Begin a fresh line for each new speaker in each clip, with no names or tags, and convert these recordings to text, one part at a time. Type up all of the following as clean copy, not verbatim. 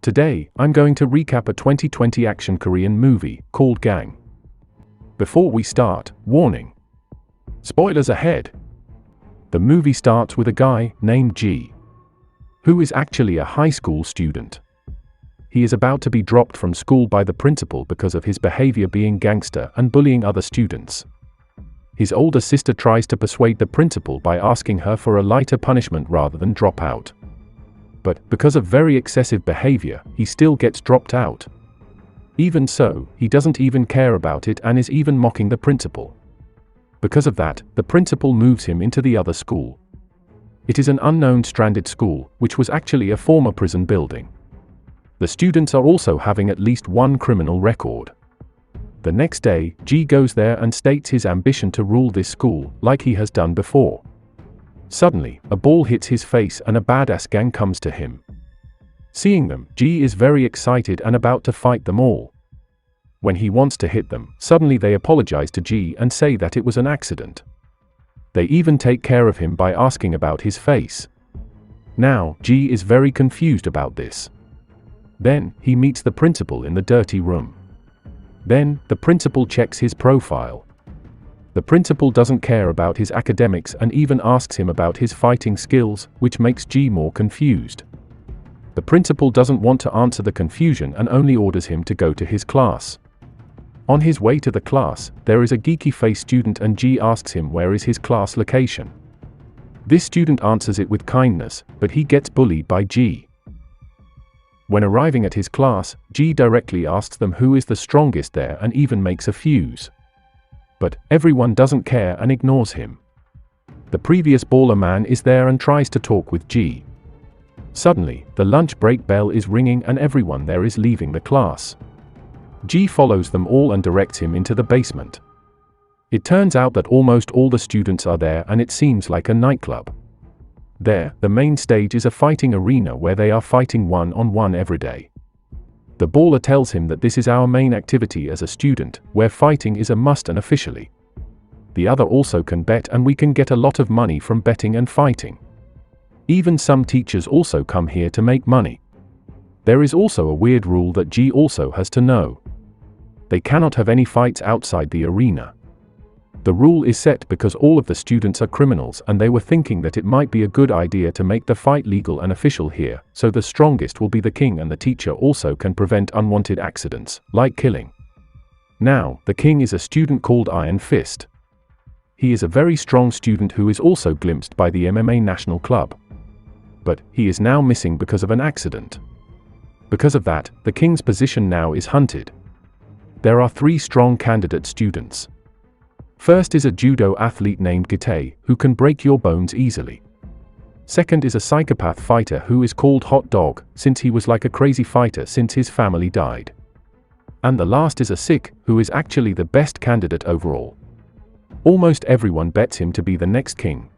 Today, I'm going to recap a 2020 action Korean movie called Gang. Before we start, warning. Spoilers ahead. The movie starts with a guy named Ji, who is actually a high school student. He is about to be dropped from school by the principal because of his behavior being gangster and bullying other students. His older sister tries to persuade the principal by asking her for a lighter punishment rather than drop out. But because of very excessive behavior, he still gets dropped out. Even so, he doesn't even care about it and is even mocking the principal. Because of that, the principal moves him into the other school. It is an unknown stranded school, which was actually a former prison building. The students are also having at least one criminal record. The next day, Ji goes there and states his ambition to rule this school, like he has done before. Suddenly, a ball hits his face and a badass gang comes to him. Seeing them, Ji is very excited and about to fight them all. When he wants to hit them, suddenly they apologize to Ji and say that it was an accident. They even take care of him by asking about his face. Now, Ji is very confused about this. Then, he meets the principal in the dirty room. Then, the principal checks his profile. The principal doesn't care about his academics and even asks him about his fighting skills, which makes Ji more confused. The principal doesn't want to answer the confusion and only orders him to go to his class. On his way to the class, there is a geeky-faced student and Ji asks him where is his class location. This student answers it with kindness, but he gets bullied by Ji. When arriving at his class, Ji directly asks them who is the strongest there and even makes a fuse. But everyone doesn't care and ignores him. The previous baller man is there and tries to talk with Ji. Suddenly, the lunch break bell is ringing and everyone there is leaving the class. Ji follows them all and directs him into the basement. It turns out that almost all the students are there and it seems like a nightclub. There, the main stage is a fighting arena where they are fighting one-on-one every day. The baller tells him that this is our main activity as a student, where fighting is a must and officially. The other also can bet and we can get a lot of money from betting and fighting. Even some teachers also come here to make money. There is also a weird rule that Ji also has to know. They cannot have any fights outside the arena. The rule is set because all of the students are criminals and they were thinking that it might be a good idea to make the fight legal and official here, so the strongest will be the king and the teacher also can prevent unwanted accidents, like killing. Now, the king is a student called Iron Fist. He is a very strong student who is also glimpsed by the MMA National Club. But he is now missing because of an accident. Because of that, the king's position now is hunted. There are 3 strong candidate students. First is a judo athlete named Gitae, who can break your bones easily. Second is a psychopath fighter who is called Hot Dog, since he was like a crazy fighter since his family died. And the last is a Sik, who is actually the best candidate overall. Almost everyone bets him to be the next king.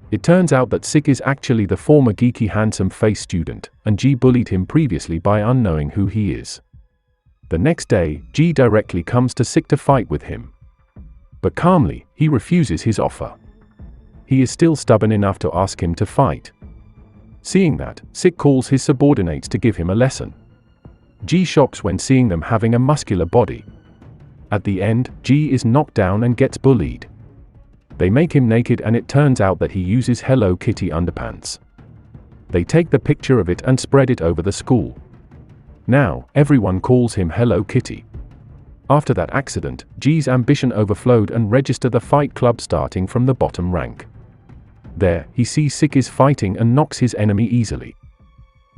It turns out that Sik is actually the former geeky handsome face student, and Ji bullied him previously by unknowing who he is. The next day, Ji directly comes to Sik to fight with him. But calmly, he refuses his offer. He is still stubborn enough to ask him to fight. Seeing that, Sik calls his subordinates to give him a lesson. Ji shocks when seeing them having a muscular body. At the end, Ji is knocked down and gets bullied. They make him naked and it turns out that he uses Hello Kitty underpants. They take the picture of it and spread it over the school. Now, everyone calls him Hello Kitty. After that accident, Ji's ambition overflowed and registered the fight club starting from the bottom rank. There, he sees Sik is fighting and knocks his enemy easily.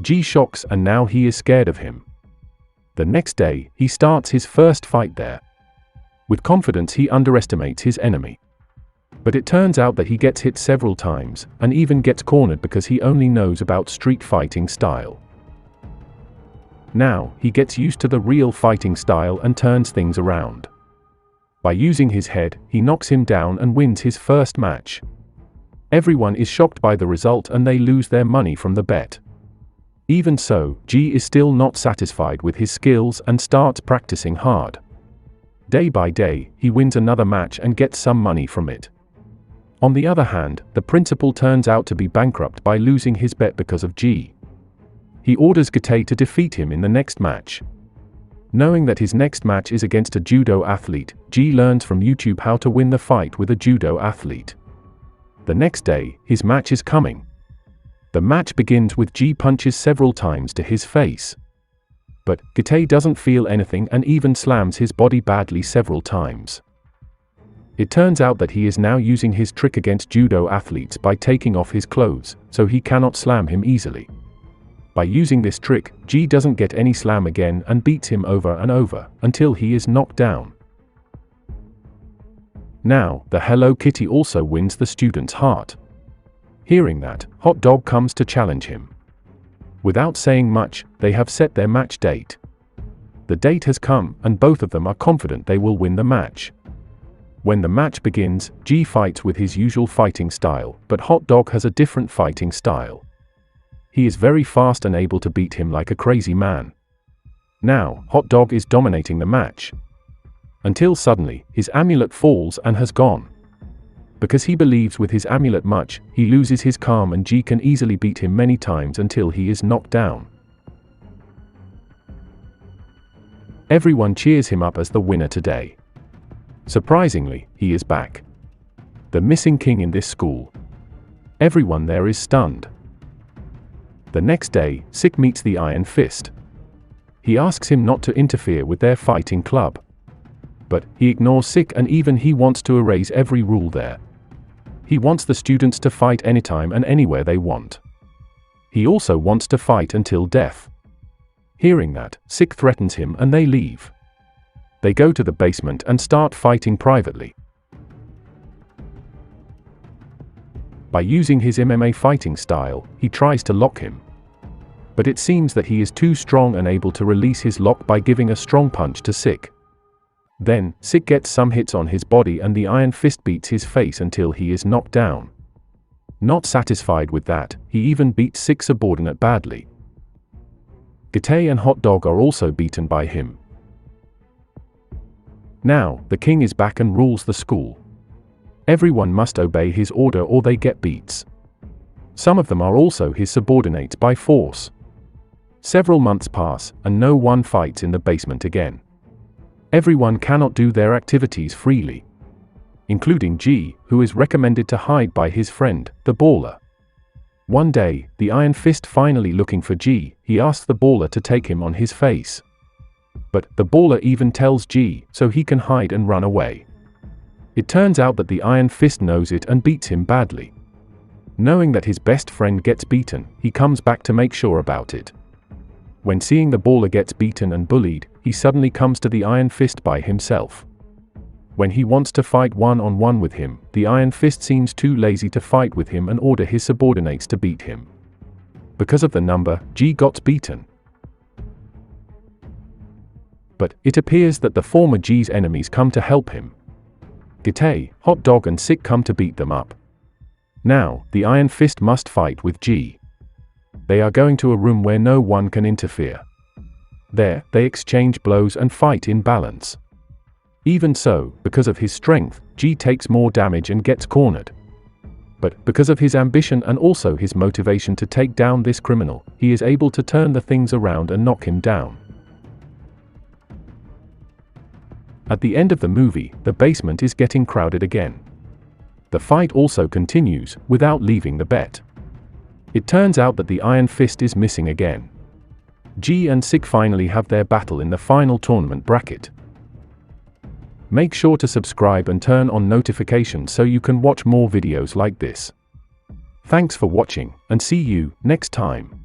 Ji shocks and now he is scared of him. The next day, he starts his first fight there. With confidence he underestimates his enemy. But it turns out that he gets hit several times, and even gets cornered because he only knows about street fighting style. Now, he gets used to the real fighting style and turns things around. By using his head, he knocks him down and wins his first match. Everyone is shocked by the result and they lose their money from the bet. Even so, Ji is still not satisfied with his skills and starts practicing hard. Day by day, he wins another match and gets some money from it. On the other hand, the principal turns out to be bankrupt by losing his bet because of Ji. He orders Gitae to defeat him in the next match. Knowing that his next match is against a judo athlete, Ji learns from YouTube how to win the fight with a judo athlete. The next day, his match is coming. The match begins with Ji punches several times to his face. But Gitae doesn't feel anything and even slams his body badly several times. It turns out that he is now using his trick against judo athletes by taking off his clothes, so he cannot slam him easily. By using this trick, Ji doesn't get any slam again and beats him over and over, until he is knocked down. Now, the Hello Kitty also wins the student's heart. Hearing that, Hot Dog comes to challenge him. Without saying much, they have set their match date. The date has come, and both of them are confident they will win the match. When the match begins, Ji fights with his usual fighting style, but Hot Dog has a different fighting style. He is very fast and able to beat him like a crazy man. Now, Hot Dog is dominating the match. Until suddenly, his amulet falls and has gone. Because he believes with his amulet much, he loses his calm and Ji can easily beat him many times until he is knocked down. Everyone cheers him up as the winner today. Surprisingly, he is back. The missing king in this school. Everyone there is stunned. The next day, Sik meets the Iron Fist. He asks him not to interfere with their fighting club. But he ignores Sik and even he wants to erase every rule there. He wants the students to fight anytime and anywhere they want. He also wants to fight until death. Hearing that, Sik threatens him and they leave. They go to the basement and start fighting privately. By using his MMA fighting style, he tries to lock him. But it seems that he is too strong and able to release his lock by giving a strong punch to Sik. Then, Sik gets some hits on his body and the Iron Fist beats his face until he is knocked down. Not satisfied with that, he even beats Sik's subordinate badly. Gitae and Hot Dog are also beaten by him. Now, the king is back and rules the school. Everyone must obey his order or they get beats. Some of them are also his subordinates by force. Several months pass, and no one fights in the basement again. Everyone cannot do their activities freely. Including Ji, who is recommended to hide by his friend, the baller. One day, the Iron Fist finally looking for Ji, he asks the baller to take him on his face. But the baller even tells Ji, so he can hide and run away. It turns out that the Iron Fist knows it and beats him badly. Knowing that his best friend gets beaten, he comes back to make sure about it. When seeing the baller gets beaten and bullied, he suddenly comes to the Iron Fist by himself. When he wants to fight one-on-one with him, the Iron Fist seems too lazy to fight with him and order his subordinates to beat him. Because of the number, Ji got beaten. But it appears that the former Ji's enemies come to help him. Gitae, Hot Dog and Sik come to beat them up. Now, the Iron Fist must fight with Ji. They are going to a room where no one can interfere. There, they exchange blows and fight in balance. Even so, because of his strength, Ji takes more damage and gets cornered. But because of his ambition and also his motivation to take down this criminal, he is able to turn the things around and knock him down. At the end of the movie, the basement is getting crowded again. The fight also continues, without leaving the bet. It turns out that the Iron Fist is missing again. Ji and Sik finally have their battle in the final tournament bracket. Make sure to subscribe and turn on notifications so you can watch more videos like this. Thanks for watching, and see you next time.